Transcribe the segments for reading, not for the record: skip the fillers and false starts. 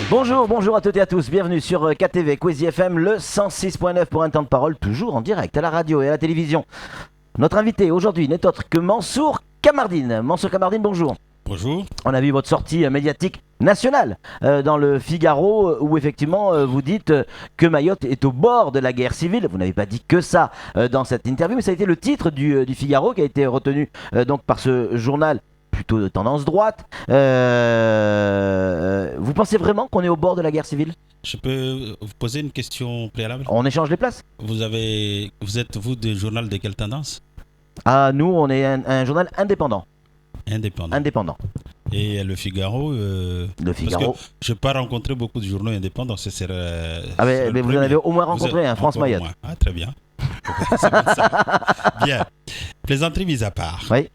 Bonjour à toutes et à tous, bienvenue sur KTV Quiz FM, le 106.9 pour un temps de parole, toujours en direct à la radio et à la télévision. Notre invité aujourd'hui n'est autre que Mansour Kamardine. Mansour Kamardine, bonjour. Bonjour. On a vu votre sortie médiatique nationale dans le Figaro où effectivement vous dites que Mayotte est au bord de la guerre civile. Vous n'avez pas dit que ça dans cette interview, mais ça a été le titre du Figaro qui a été retenu donc par ce journal plutôt de tendance droite. Vous pensez vraiment qu'on est au bord de la guerre civile ? Je peux vous poser une question préalable ? On échange les places ? Vous êtes du journal de quelle tendance ? Ah, nous, on est un journal indépendant. Indépendant. Et le Figaro Le Figaro. Parce que je n'ai pas rencontré beaucoup de journaux indépendants. Mais vous en avez au moins rencontré un, France Mayotte. Ah, très bien. Bien. Plaisanterie mise à part. Oui.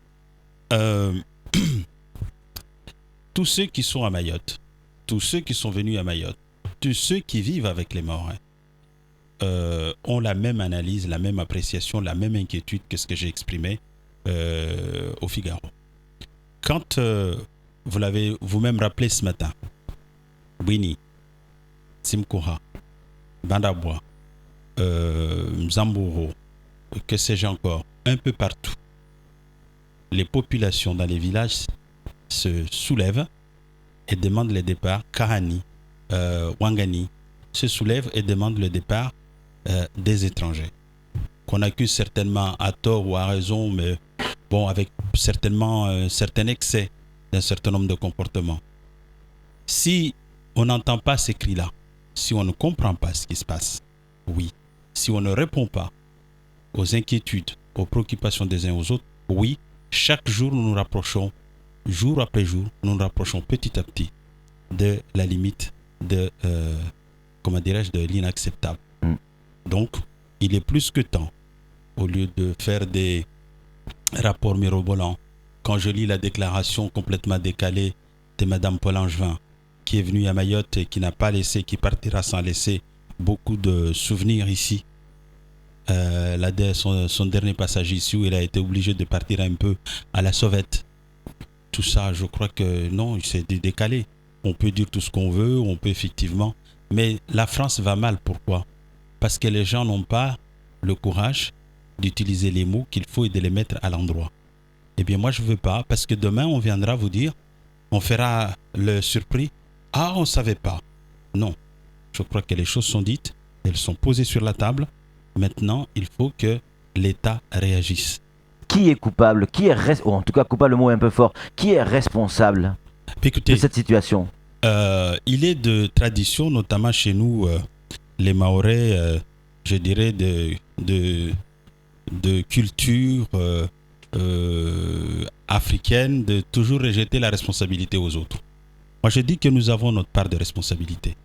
Tous ceux qui sont à Mayotte, tous ceux qui sont venus à Mayotte, tous ceux qui vivent avec les morts, ont la même analyse, la même appréciation, la même inquiétude que ce que j'ai exprimé au Figaro. Quand vous l'avez vous-même rappelé ce matin, Bini, Simkoura, Bandabois, Mzamboro, que sais-je encore, un peu partout, les populations dans les villages se soulèvent et demandent le départ. Kahani, Wangani se soulèvent et demandent le départ des étrangers. Qu'on accuse certainement à tort ou à raison, mais bon, avec certainement un certain excès d'un certain nombre de comportements. Si on n'entend pas ces cris-là, si on ne comprend pas ce qui se passe, oui. Si on ne répond pas aux inquiétudes, aux préoccupations des uns aux autres, oui. Chaque jour, nous nous rapprochons, jour après jour, nous nous rapprochons petit à petit de la limite de l'inacceptable. Donc, il est plus que temps, au lieu de faire des rapports mirobolants, quand je lis la déclaration complètement décalée de Madame Paul Angevin, qui est venue à Mayotte et qui qui partira sans laisser beaucoup de souvenirs ici. Son dernier passage ici où il a été obligé de partir un peu à la sauvette. Tout ça, je crois que non, c'est décalé. On peut dire tout ce qu'on veut, on peut effectivement. Mais la France va mal, pourquoi ? Parce que les gens n'ont pas le courage d'utiliser les mots qu'il faut et de les mettre à l'endroit. Eh bien, moi, je ne veux pas, parce que demain, on viendra vous dire, on fera le surpris. Ah, on ne savait pas. Non, je crois que les choses sont dites, elles sont posées sur la table. Maintenant, il faut que l'État réagisse. Qui est coupable ? En tout cas, coupable, le mot est un peu fort. Qui est responsable de cette situation ? Il est de tradition, notamment chez nous, les Mahorais, je dirais, de culture africaine, de toujours rejeter la responsabilité aux autres. Moi, je dis que nous avons notre part de responsabilité.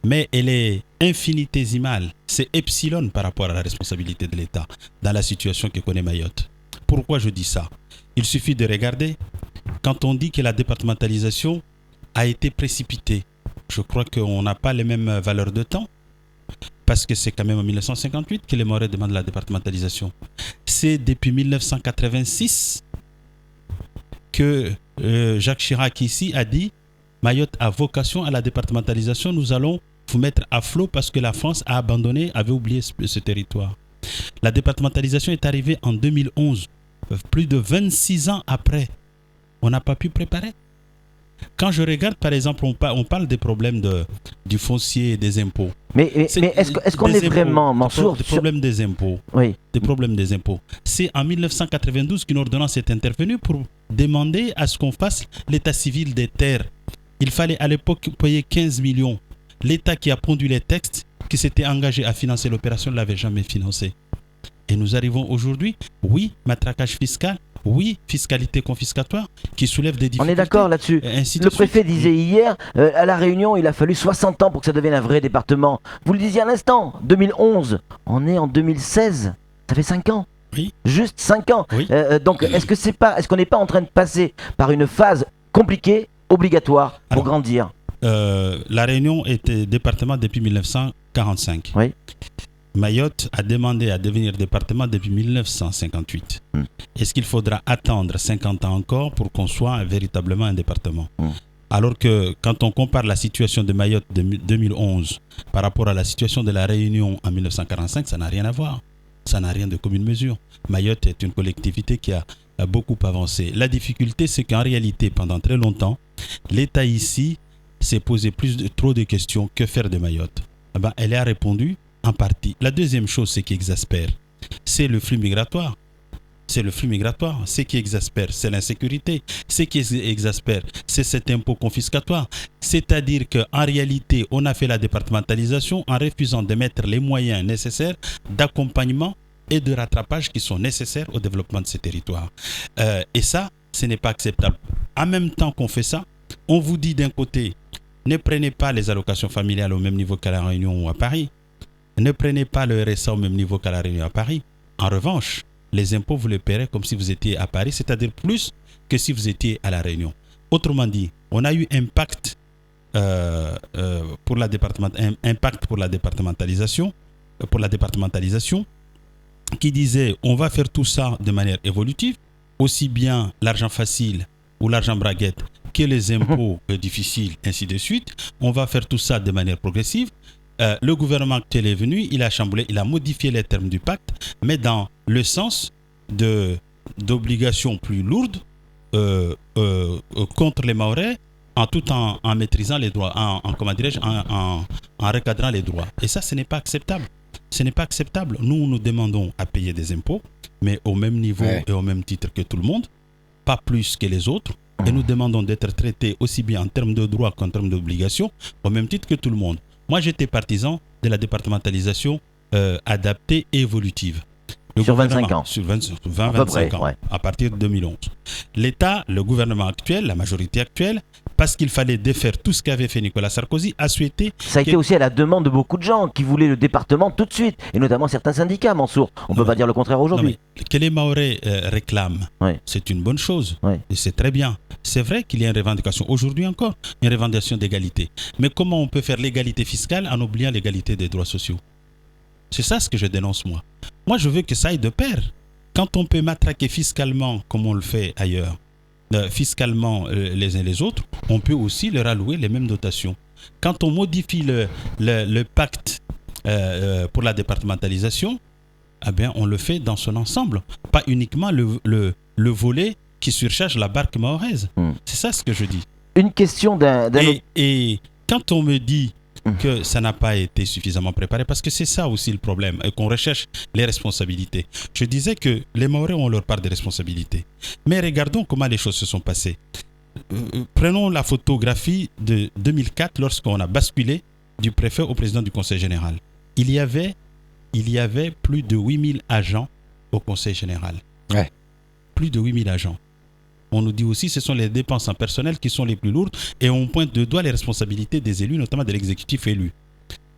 Mais elle est infinitésimale, c'est epsilon par rapport à la responsabilité de l'État dans la situation que connaît Mayotte. Pourquoi je dis ça ? Il suffit de regarder, quand on dit que la départementalisation a été précipitée, je crois qu'on n'a pas les mêmes valeurs de temps, parce que c'est quand même en 1958 que les Mahorais demandent la départementalisation. C'est depuis 1986 que Jacques Chirac ici a dit « Mayotte a vocation à la départementalisation, nous allons vous mettre à flot parce que la France a abandonné, avait oublié ce territoire. » La départementalisation est arrivée en 2011, plus de 26 ans après. On n'a pas pu préparer. Quand je regarde, par exemple, on parle des problèmes du foncier et des impôts. Mais est-ce qu'on est vraiment, Mansour, des problèmes des impôts. Oui. Des problèmes des impôts. C'est en 1992 qu'une ordonnance est intervenue pour demander à ce qu'on fasse l'état civil des terres. Il fallait à l'époque payer 15 millions. L'État qui a pondu les textes, qui s'était engagé à financer l'opération, ne l'avait jamais financé. Et nous arrivons aujourd'hui, oui, matraquage fiscal, oui, fiscalité confiscatoire, qui soulève des difficultés. On est d'accord là-dessus. Le préfet disait hier, à La Réunion, il a fallu 60 ans pour que ça devienne un vrai département. Vous le disiez à l'instant, 2011, on est en 2016, ça fait 5 ans. Oui. Juste 5 ans. Oui. Donc, est-ce qu'on n'est pas en train de passer par une phase compliquée, obligatoire, pour grandir ? La Réunion était département depuis 1945. Oui. Mayotte a demandé à devenir département depuis 1958. Est-ce qu'il faudra attendre 50 ans encore pour qu'on soit véritablement un département ? Alors que quand on compare la situation de Mayotte de 2011 par rapport à la situation de la Réunion en 1945, ça n'a rien à voir. Ça n'a rien de commune mesure. Mayotte est une collectivité qui a beaucoup avancé. La difficulté, c'est qu'en réalité, pendant très longtemps, l'État ici s'est posé trop de questions. Que faire de Mayotte? Elle a répondu en partie. La deuxième chose, c'est qui exaspère, c'est le flux migratoire. C'est le flux migratoire. Ce qui exaspère, c'est l'insécurité. Ce qui exaspère, c'est cet impôt confiscatoire. C'est-à-dire qu'en réalité, on a fait la départementalisation en refusant de mettre les moyens nécessaires d'accompagnement et de rattrapage qui sont nécessaires au développement de ces territoires. Et ça, ce n'est pas acceptable. En même temps qu'on fait ça, on vous dit d'un côté, ne prenez pas les allocations familiales au même niveau qu'à La Réunion ou à Paris. Ne prenez pas le RSA au même niveau qu'à La Réunion ou à Paris. En revanche, les impôts, vous les paierez comme si vous étiez à Paris, c'est-à-dire plus que si vous étiez à La Réunion. Autrement dit, on a eu impact pour la départementalisation, qui disait on va faire tout ça de manière évolutive, aussi bien l'argent facile ou l'argent braguette que les impôts difficiles, ainsi de suite. On va faire tout ça de manière progressive. Le gouvernement actuel est venu, il a chamboulé, il a modifié les termes du pacte, mais dans le sens d'obligations plus lourdes contre les Mahorais, tout en maîtrisant les droits, en recadrant les droits. Et ça, ce n'est pas acceptable. Ce n'est pas acceptable. Nous demandons à payer des impôts, mais au même niveau et au même titre que tout le monde, pas plus que les autres. Et nous demandons d'être traités aussi bien en termes de droits qu'en termes d'obligations, au même titre que tout le monde. Moi, j'étais partisan de la départementalisation adaptée et évolutive. Sur 25 ans. Sur 20-25 ans, à partir de 2011. L'État, le gouvernement actuel, la majorité actuelle, parce qu'il fallait défaire tout ce qu'avait fait Nicolas Sarkozy, a souhaité... Ça a été aussi à la demande de beaucoup de gens qui voulaient le département tout de suite, et notamment certains syndicats, Mansour. On ne peut pas dire le contraire aujourd'hui. Que les Mahorais réclament, c'est une bonne chose, et c'est très bien. C'est vrai qu'il y a une revendication, aujourd'hui encore, une revendication d'égalité. Mais comment on peut faire l'égalité fiscale en oubliant l'égalité des droits sociaux? C'est ça ce que je dénonce, moi. Moi, je veux que ça aille de pair. Quand on peut matraquer fiscalement, comme on le fait ailleurs, fiscalement les uns les autres, on peut aussi leur allouer les mêmes dotations. Quand on modifie le pacte pour la départementalisation, on le fait dans son ensemble. Pas uniquement le volet qui surcharge la barque mahoraise. C'est ça ce que je dis. Une question d'un... Et quand on me dit que ça n'a pas été suffisamment préparé, parce que c'est ça aussi le problème, et qu'on recherche les responsabilités. Je disais que les Mahorais ont leur part de responsabilité. Mais regardons comment les choses se sont passées. Prenons la photographie de 2004, lorsqu'on a basculé du préfet au président du Conseil général. Il y avait plus de 8000 agents au Conseil général. Plus de 8000 agents. On nous dit aussi que ce sont les dépenses en personnel qui sont les plus lourdes et on pointe de doigt les responsabilités des élus, notamment de l'exécutif élu,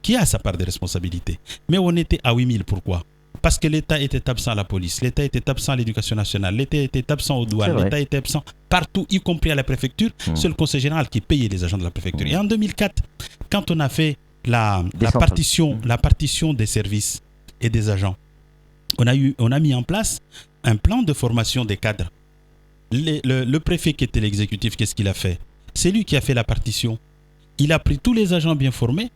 qui a sa part de responsabilité. Mais on était à 8000, pourquoi? Parce que l'État était absent à la police, l'État était absent à l'éducation nationale, l'État était absent aux douanes, l'État était absent partout, y compris à la préfecture. C'est le Conseil général qui payait les agents de la préfecture. Et en 2004, quand on a fait la partition des services et des agents, on a mis en place un plan de formation des cadres. Le préfet qui était l'exécutif, qu'est-ce qu'il a fait? C'est lui qui a fait la partition. Il a pris tous les agents bien formés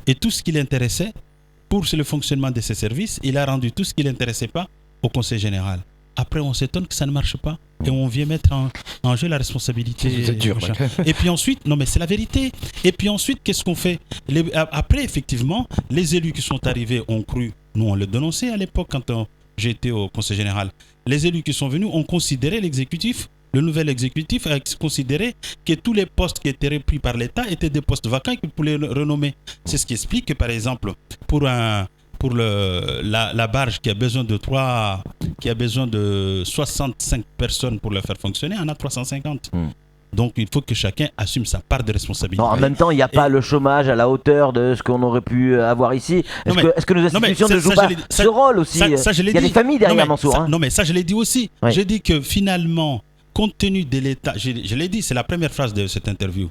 et tout ce qui l'intéressait pour le fonctionnement de ces services. Il a rendu tout ce qui ne l'intéressait pas au Conseil général. Après, on s'étonne que ça ne marche pas et on vient mettre en jeu la responsabilité. C'est dur. Et puis ensuite, non mais c'est la vérité. Et puis ensuite, qu'est-ce qu'on fait? Après, effectivement, les élus qui sont arrivés ont cru. Nous, on le dénonçait à l'époque quand j'étais au Conseil général. Les élus qui sont venus ont considéré l'exécutif, le nouvel exécutif a considéré que tous les postes qui étaient repris par l'État étaient des postes vacants et qu'il pouvait renommer. C'est ce qui explique que, par exemple, pour la barge qui a besoin de 65 personnes pour le faire fonctionner, on a 350. Donc il faut que chacun assume sa part de responsabilité. Non, en même temps, il n'y a pas le chômage à la hauteur de ce qu'on aurait pu avoir ici. Est-ce que nos institutions ne jouent pas ce rôle aussi? Il y a des familles derrière, Mansour. Non mais ça je l'ai dit aussi. J'ai dit que finalement, compte tenu de l'État, je l'ai dit, c'est la première phrase de cette interview.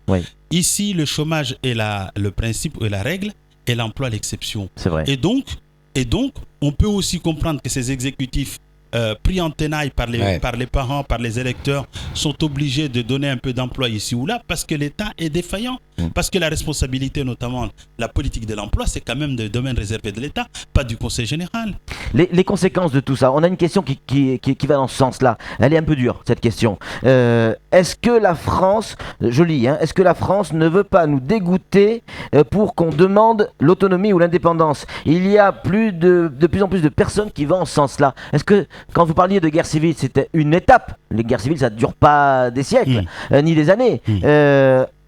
Ici, le chômage est le principe et la règle et l'emploi l'exception. C'est vrai. Et donc, on peut aussi comprendre que ces exécutifs pris en tenaille par les parents, par les électeurs, sont obligés de donner un peu d'emploi ici ou là parce que l'État est défaillant. Parce que la responsabilité, notamment la politique de l'emploi, c'est quand même le domaine réservé de l'État, pas du Conseil général. Les conséquences de tout ça, on a une question qui va dans ce sens-là. Elle est un peu dure, cette question. Est-ce que la France, je lis, est-ce que la France ne veut pas nous dégoûter pour qu'on demande l'autonomie ou l'indépendance? Il y a de plus en plus de personnes qui vont en ce sens-là. Est-ce que, quand vous parliez de guerre civile, c'était une étape? Les guerres civiles, ça ne dure pas des siècles, ni des années.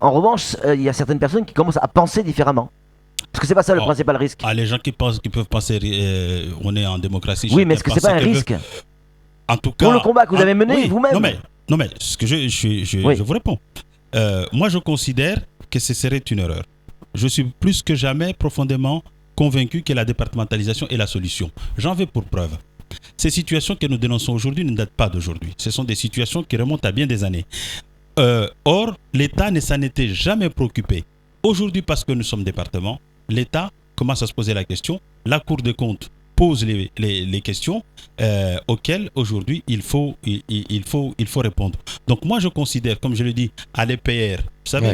En revanche, il y a certaines personnes qui commencent à penser différemment. Parce que c'est pas ça le principal risque. Les gens qui peuvent penser on est en démocratie. Oui, mais est-ce que c'est pas un risque? En tout cas, pour le combat que vous avez mené vous-même. Non mais ce que je vous réponds. Moi, je considère que ce serait une erreur. Je suis plus que jamais profondément convaincu que la départementalisation est la solution. J'en veux pour preuve. Ces situations que nous dénonçons aujourd'hui ne datent pas d'aujourd'hui. Ce sont des situations qui remontent à bien des années. Or, l'État ne s'en était jamais préoccupé. Aujourd'hui, parce que nous sommes département, l'État commence à se poser la question. La Cour des comptes pose les questions auxquelles aujourd'hui il faut répondre. Donc moi je considère, comme je le dis, à l'EPR, vous savez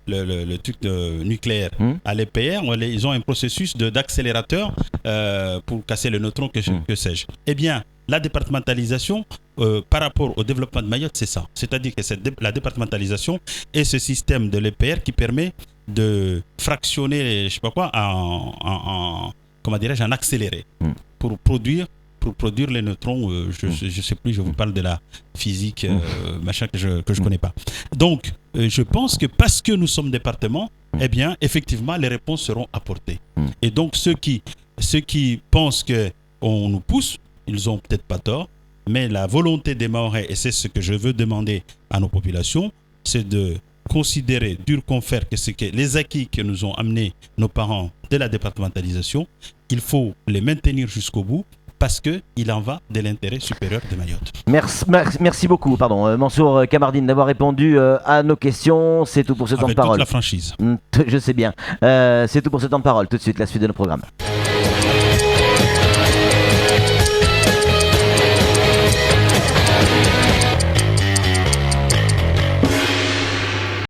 le truc nucléaire, à l'EPR, ils ont un processus d'accélérateur pour casser le neutron, que sais-je. Eh bien, la départementalisation par rapport au développement de Mayotte, c'est ça. C'est-à-dire que la départementalisation est ce système de l'EPR qui permet de fractionner, je sais pas quoi, comment dirais-je, en accéléré pour produire les neutrons. Je sais plus, je vous parle de la physique machin que je connais pas. Donc je pense que parce que nous sommes département, eh bien effectivement les réponses seront apportées. Et donc ceux qui pensent que on nous pousse, ils ont peut-être pas tort, mais la volonté des Mahorais, et c'est ce que je veux demander à nos populations, c'est de considérer dur comme fer que c'est que les acquis que nous ont amenés nos parents de la départementalisation, il faut les maintenir jusqu'au bout parce qu'il en va de l'intérêt supérieur de Mayotte. Merci beaucoup, Mansour Kamardine, d'avoir répondu à nos questions. C'est tout pour ce temps de parole. Avec toute la franchise. Je sais bien. C'est tout pour ce temps de parole. Tout de suite, la suite de nos programmes.